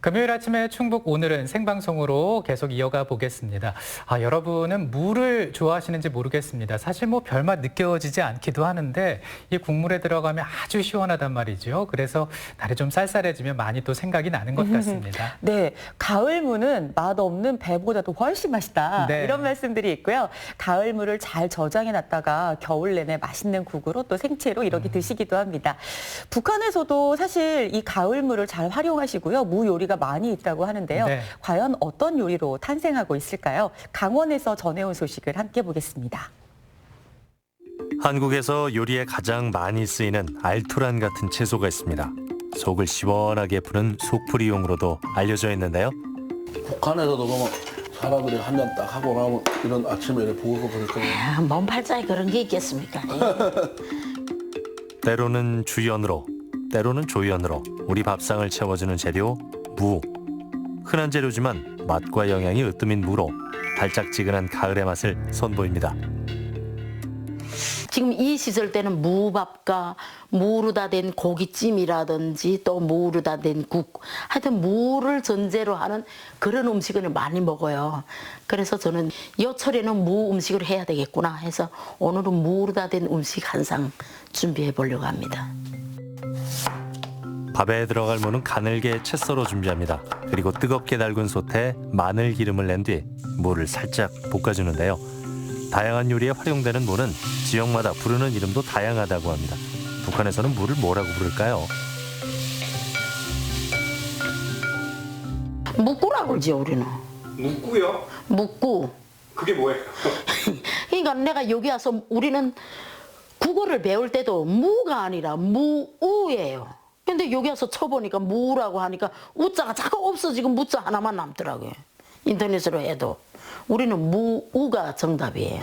금요일 아침에 충북 오늘은 생방송으로 계속 이어가 보겠습니다. 여러분은 물을 좋아하시는지 모르겠습니다. 사실 뭐 별맛 느껴지지 않기도 하는데 이 국물에 들어가면 아주 시원하단 말이죠. 그래서 날이 좀 쌀쌀해지면 많이 또 생각이 나는 것 같습니다. 네, 가을무는 맛없는 배보다도 훨씬 맛있다. 네. 이런 말씀들이 있고요. 가을무를 잘 저장해놨다가 겨울 내내 맛있는 국으로 또 생채로 이렇게 드시기도 합니다. 북한에서도 사실 이 가을무를 잘 활용하시고요. 무 요리가 많이 있다고 하는데요. 네. 과연 어떤 요리로 탄생하고 있을까요? 강원에서 전해온 소식을 함께 보겠습니다. 한국에서 요리에 가장 많이 쓰이는 알토란 같은 채소가 있습니다. 속을 시원하게 푸는 속풀이용으로도 알려져 있는데요. 북한에서도 그러면 사람들이 한 잔 딱 하고 나면 이런 아침에 이렇게 보고 그러니까 몸 팔자에 그런 게 있겠습니까? 때로는 주연으로, 때로는 조연으로 우리 밥상을 채워주는 재료 무. 흔한 재료지만 맛과 영양이 으뜸인 무로 달짝지근한 가을의 맛을 선보입니다. 지금 이 시절 때는 무밥과 무로 다 된 고기찜이라든지 또 무로 다 된 국, 하여튼 무를 전제로 하는 그런 음식을 많이 먹어요. 그래서 저는 여철에는 무 음식을 해야 되겠구나 해서 오늘은 무로 다 된 음식 한 상 준비해 보려고 합니다. 밥에 들어갈 무는 가늘게 채 썰어 준비합니다. 그리고 뜨겁게 달군 솥에 마늘 기름을 낸 뒤 무를 살짝 볶아주는데요. 다양한 요리에 활용되는 무는 지역마다 부르는 이름도 다양하다고 합니다. 북한에서는 무를 뭐라고 부를까요? 묵구라고 그러죠, 우리는. 묵구요? 묵구. 그게 뭐예요? 그러니까 내가 여기 와서 우리는 국어를 배울 때도 무가 아니라 무우예요. 근데 여기 와서 쳐보니까 무라고 하니까 우자가 자꾸 없어지고 무자 하나만 남더라고요. 인터넷으로 해도. 우리는 무우가 정답이에요.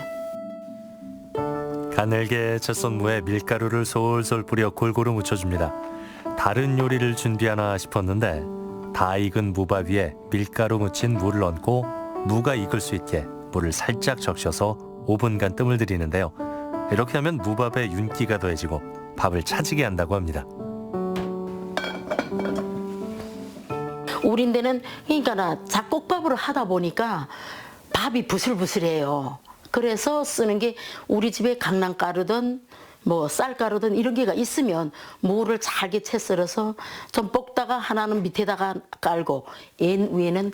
가늘게 채썬 무에 밀가루를 솔솔 뿌려 골고루 묻혀줍니다. 다른 요리를 준비하나 싶었는데 다 익은 무밥 위에 밀가루 묻힌 무를 얹고 무가 익을 수 있게 물을 살짝 적셔서 5분간 뜸을 들이는데요. 이렇게 하면 무밥에 윤기가 더해지고 밥을 차지게 한다고 합니다. 우린데는 그러니까 잡곡밥으로 하다 보니까 밥이 부슬부슬해요. 그래서 쓰는 게 우리 집에 강낭가루든 뭐 쌀가루든 이런 게가 있으면 무를 잘게 채 썰어서 좀 볶다가 하나는 밑에다가 깔고 앤 위에는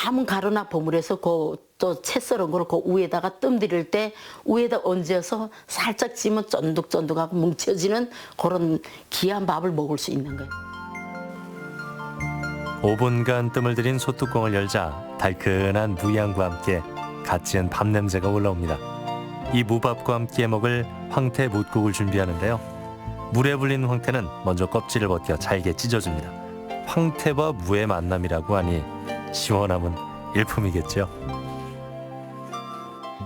아무 가루나 버무려서 또 채 썰은 거를 그 위에다가 뜸 들일 때 위에다 얹어서 살짝 찌면 쫀득쫀득하고 뭉쳐지는 그런 귀한 밥을 먹을 수 있는 거예요. 5분간 뜸을 들인 솥뚜껑을 열자 달큰한 무향과 함께 갓 지은 밥 냄새가 올라옵니다. 이 무밥과 함께 먹을 황태 뭇국을 준비하는데요. 물에 불린 황태는 먼저 껍질을 벗겨 잘게 찢어줍니다. 황태와 무의 만남이라고 하니 시원함은 일품이겠죠.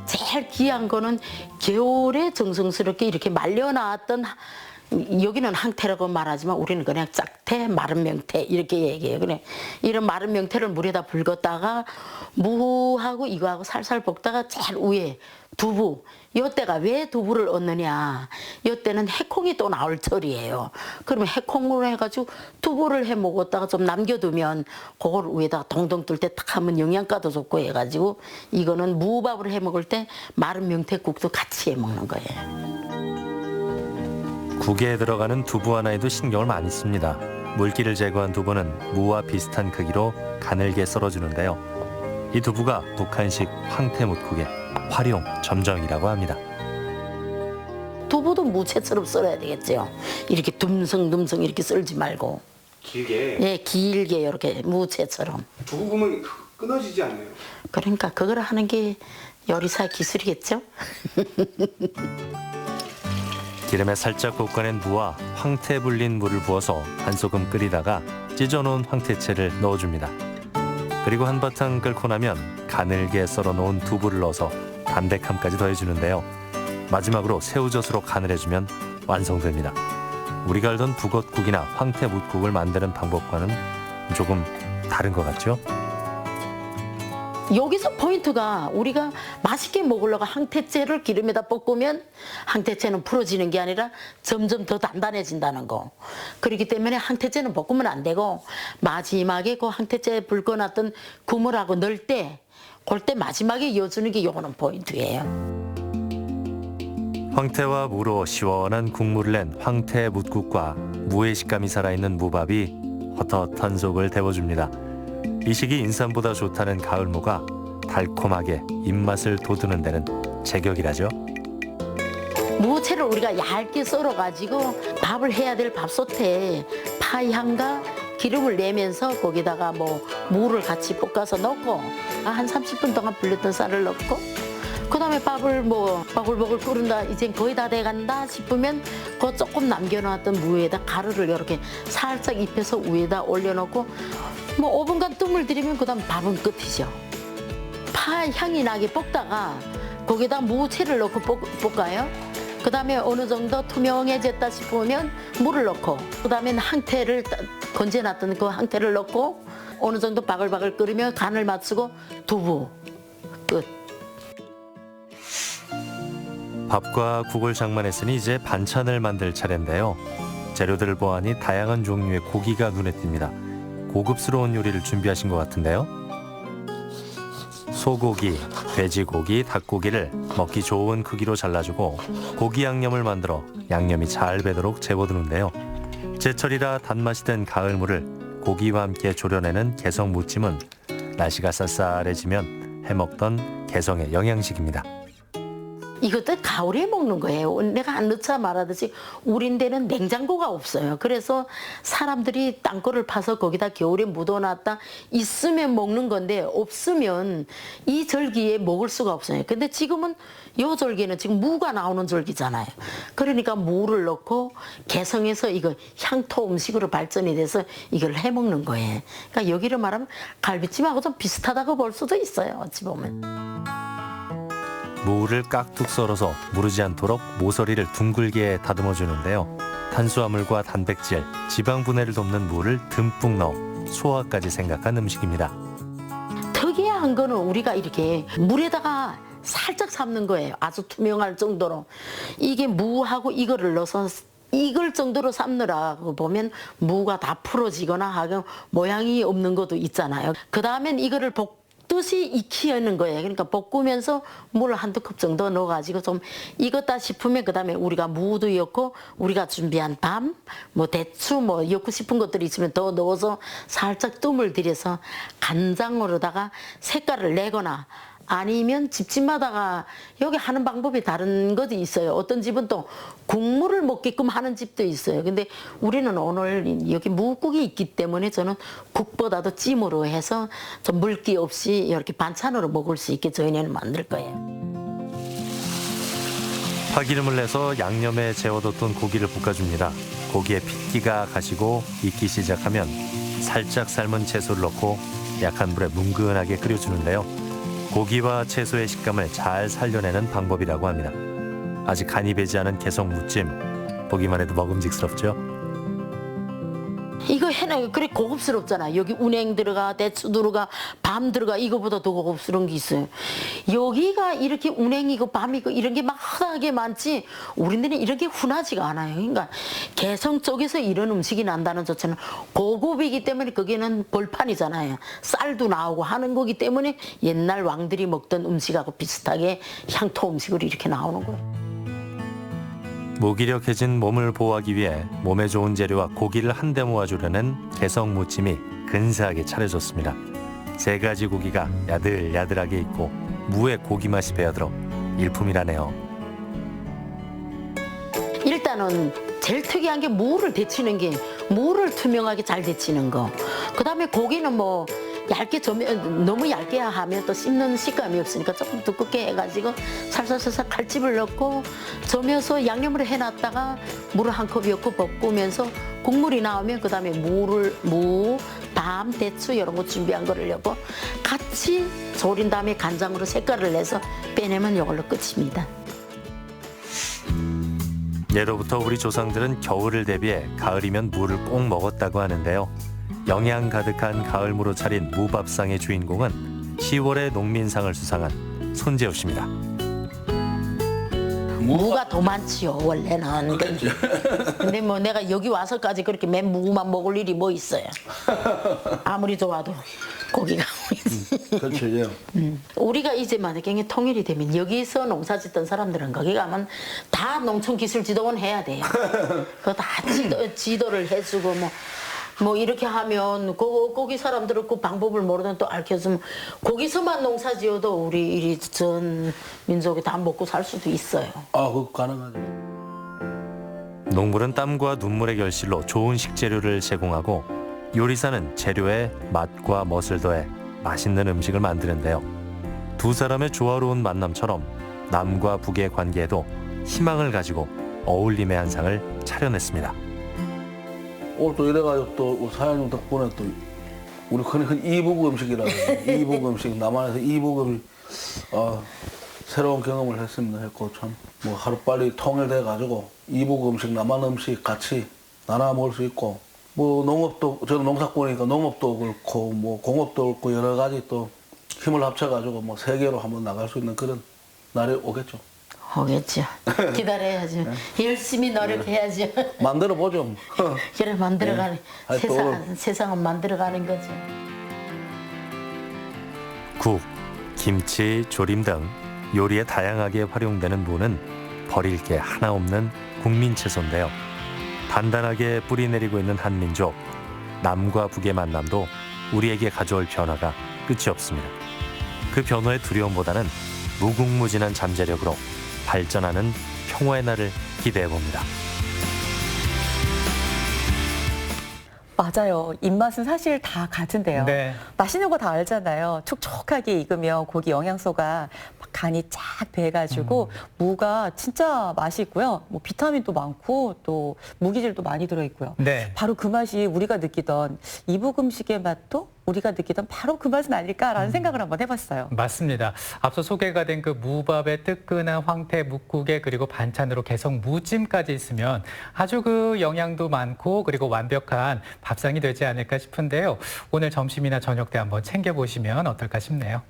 제일 귀한 거는 겨울에 정성스럽게 이렇게 말려놨던 여기는 항태라고 말하지만 우리는 그냥 짝태, 마른 명태 이렇게 얘기해요. 그래 이런 마른 명태를 물에다 불었다가 무하고 이거하고 살살 볶다가 제일 위에 두부. 이때가 왜 두부를 얻느냐? 이때는 해콩이 또 나올 철이에요. 그러면 해콩으로 해가지고 두부를 해 먹었다가 좀 남겨두면 그걸 위에다가 동동 뜰 때 딱 하면 영양가도 좋고 해가지고 이거는 무밥을 해 먹을 때 마른 명태국도 같이 해 먹는 거예요. 국에 들어가는 두부 하나에도 신경을 많이 씁니다. 물기를 제거한 두부는 무와 비슷한 크기로 가늘게 썰어주는데요. 이 두부가 북한식 황태뭇국의 활용 점정이라고 합니다. 두부도 무채처럼 썰어야 되겠죠. 이렇게 듬성듬성 이렇게 썰지 말고. 길게. 예, 길게 이렇게 무채처럼. 두부 보면 끊어지지 않나요? 그러니까 그걸 하는 게 요리사의 기술이겠죠. 기름에 살짝 볶아낸 무와 황태 불린 물을 부어서 한 소금 끓이다가 찢어놓은 황태채를 넣어줍니다. 그리고 한바탕 끓고 나면 가늘게 썰어놓은 두부를 넣어서 담백함까지 더해주는데요. 마지막으로 새우젓으로 간을 해주면 완성됩니다. 우리가 알던 북엇국이나 황태 뭇국을 만드는 방법과는 조금 다른 것 같죠? 여기서 포인트가 우리가 맛있게 먹으려고 항태채를 기름에다 볶으면 항태채는 풀어지는 게 아니라 점점 더 단단해진다는 거. 그렇기 때문에 항태채는 볶으면 안 되고 마지막에 그 항태채 불 꺼놨던 국물하고 넣을 때 그때 마지막에 이어주는 게 요거는 포인트예요. 황태와 무로 시원한 국물을 낸 황태 뭇국과 무의 식감이 살아있는 무밥이 헛헛한 속을 데워줍니다. 이 시기 인삼보다 좋다는 가을무가 달콤하게 입맛을 돋우는 데는 제격이라죠. 무채를 우리가 얇게 썰어가지고 밥을 해야 될 밥솥에 파향과 기름을 내면서 거기다가 뭐 무를 같이 볶아서 넣고 한 30분 동안 불렸던 쌀을 넣고 그다음에 밥을 뭐 바글바글 끓는다 이제 거의 다 돼간다 싶으면 그 조금 남겨놨던 무에다 가루를 이렇게 살짝 입혀서 위에다 올려놓고 뭐 5분간 뜸을 들이면 그다음 밥은 끝이죠. 파 향이 나게 볶다가 거기다 무채를 넣고 볶아요. 그다음에 어느 정도 투명해졌다 싶으면 물을 넣고 그다음에 항태를 건져놨던 그 항태를 넣고 어느 정도 바글바글 끓이면 간을 맞추고 두부 끝. 밥과 국을 장만했으니 이제 반찬을 만들 차례인데요. 재료들을 보아하니 다양한 종류의 고기가 눈에 띕니다. 고급스러운 요리를 준비하신 것 같은데요. 소고기, 돼지고기, 닭고기를 먹기 좋은 크기로 잘라주고 고기 양념을 만들어 양념이 잘 배도록 재워두는데요. 제철이라 단맛이 된 가을무를 고기와 함께 졸여내는 개성 무침은 날씨가 쌀쌀해지면 해먹던 개성의 영양식입니다. 이것도 가을에 먹는 거예요. 내가 안 넣자 말하듯이 우린 데는 냉장고가 없어요. 그래서 사람들이 땅굴을 파서 거기다 겨울에 묻어놨다 있으면 먹는 건데 없으면 이 절기에 먹을 수가 없어요. 근데 지금은 요 절기는 지금 무가 나오는 절기잖아요. 그러니까 무를 넣고 개성에서 이거 향토 음식으로 발전이 돼서 이걸 해 먹는 거예요. 그러니까 여기를 말하면 갈비찜하고 좀 비슷하다고 볼 수도 있어요. 어찌 보면. 무를 깍둑 썰어서 무르지 않도록 모서리를 둥글게 다듬어 주는데요. 탄수화물과 단백질, 지방 분해를 돕는 무를 듬뿍 넣어 소화까지 생각한 음식입니다. 특이한 거는 우리가 이렇게 물에다가 살짝 삶는 거예요. 아주 투명할 정도로. 이게 무하고 이거를 넣어서 익을 정도로 삶느라고 보면 무가 다 풀어지거나 하고 모양이 없는 것도 있잖아요. 그 다음엔 이거를 볶듯이 익히는 거예요. 그러니까 볶으면서 물을 한두 컵 정도 넣어가지고 좀 익었다 싶으면 그 다음에 우리가 무도 넣고 우리가 준비한 밤, 뭐 대추 뭐 넣고 싶은 것들이 있으면 더 넣어서 살짝 뜸을 들여서 간장으로다가 색깔을 내거나 아니면 집집마다가 여기 하는 방법이 다른 것도 있어요. 어떤 집은 또 국물을 먹게끔 하는 집도 있어요. 근데 우리는 오늘 여기 무국이 있기 때문에 저는 국보다도 찜으로 해서 좀 물기 없이 이렇게 반찬으로 먹을 수 있게 저희는 만들 거예요. 파기름을 내서 양념에 재워뒀던 고기를 볶아줍니다. 고기에 핏기가 가시고 익기 시작하면 살짝 삶은 채소를 넣고 약한 불에 뭉근하게 끓여주는데요. 고기와 채소의 식감을 잘 살려내는 방법이라고 합니다. 아직 간이 배지 않은 개성 무찜, 보기만 해도 먹음직스럽죠? 이거 해는 그래 고급스럽잖아. 여기 운행 들어가, 대추 들어가, 밤 들어가. 이거보다 더 고급스러운 게 있어요. 여기가 이렇게 운행이고 밤이고 이런 게 막 흔하게 많지 우리들은 이렇게 흔하지가 않아요. 그러니까 개성 쪽에서 이런 음식이 난다는 자체는 고급이기 때문에 거기는 벌판이잖아요. 쌀도 나오고 하는 거기 때문에 옛날 왕들이 먹던 음식하고 비슷하게 향토 음식으로 이렇게 나오는 거예요. 무기력해진 몸을 보호하기 위해 몸에 좋은 재료와 고기를 한데 모아주려는 개성 무침이 근사하게 차려졌습니다. 3가지 고기가 야들야들하게 있고 무의 고기 맛이 배어들어 일품이라네요. 일단은 제일 특이한 게 무를 데치는 게 무를 투명하게 잘 데치는 거. 그다음에 고기는 뭐 얇게 너무 얇게 하면 또 씹는 식감이 없으니까 조금 두껍게 해가지고 살살살살 칼집을 넣고 저며서 양념을 해놨다가 물을 한 컵 넣고 볶으면서 국물이 나오면 그다음에 무, 밤, 대추 이런 거 준비한 거를 넣고 같이 졸인 다음에 간장으로 색깔을 내서 빼내면 이걸로 끝입니다. 예로부터 우리 조상들은 겨울을 대비해 가을이면 무를 꼭 먹었다고 하는데요. 영양 가득한 가을무로 차린 무밥상의 주인공은 10월에 농민상을 수상한 손재우 씨입니다. 무가 더 많지요 원래는. 근데 뭐 내가 여기 와서까지 그렇게 맨 무만 먹을 일이 뭐 있어요. 아무리 좋아도 고기가. 그렇죠. 예. 우리가 이제 만약에 통일이 되면 여기서 농사 짓던 사람들은 거기 가면 다 농촌기술지도원 해야 돼요. 그거 다 지도를 해주고 뭐 이렇게 하면 거기 사람들은 그 방법을 모르는 또 알려주면 거기서만 농사 지어도 우리 전 민족이 다 먹고 살 수도 있어요. 아, 그거 가능하죠. 농부는 땀과 눈물의 결실로 좋은 식재료를 제공하고 요리사는 재료에 맛과 멋을 더해 맛있는 음식을 만드는데요. 두 사람의 조화로운 만남처럼 남과 북의 관계에도 희망을 가지고 어울림의 한상을 차려냈습니다. 오늘 또 이래가지고 또 우리 사장님 덕분에 또 우리 흔히 이북 음식이라고 이북 음식 남한에서 이북 음식 새로운 경험을 했고 참 뭐 하루 빨리 통일돼 가지고 이북 음식 남한 음식 같이 나눠 먹을 수 있고 뭐 농업도 저는 농사꾼이니까 농업도 그렇고 뭐 공업도 그렇고 여러 가지 또 힘을 합쳐 가지고 뭐 세계로 한번 나갈 수 있는 그런 날이 오겠죠. 오겠죠. 기다려야죠. 열심히 노력해야죠. 만들어 보죠. 그래 만들어가는 네. 세상은 만들어가는 거죠. 국, 김치, 조림 등 요리에 다양하게 활용되는 무는 버릴 게 하나 없는 국민 채소인데요. 단단하게 뿌리 내리고 있는 한민족, 남과 북의 만남도 우리에게 가져올 변화가 끝이 없습니다. 그 변화의 두려움보다는 무궁무진한 잠재력으로 발전하는 평화의 날을 기대해 봅니다. 맞아요. 입맛은 사실 다 같은데요. 네. 맛있는 거 다 알잖아요. 촉촉하게 익으면 고기 영양소가 막 간이 쫙 배가지고 무가 진짜 맛있고요. 뭐 비타민도 많고 또 무기질도 많이 들어있고요. 네. 바로 그 맛이 우리가 느끼던 이북 음식의 맛도 우리가 느끼던 바로 그 맛은 아닐까라는 생각을 한번 해봤어요. 맞습니다. 앞서 소개가 된 그 무밥에 뜨끈한 황태 묵국에 그리고 반찬으로 개성 무찜까지 있으면 아주 그 영양도 많고 그리고 완벽한 밥상이 되지 않을까 싶은데요. 오늘 점심이나 저녁 때 한번 챙겨보시면 어떨까 싶네요.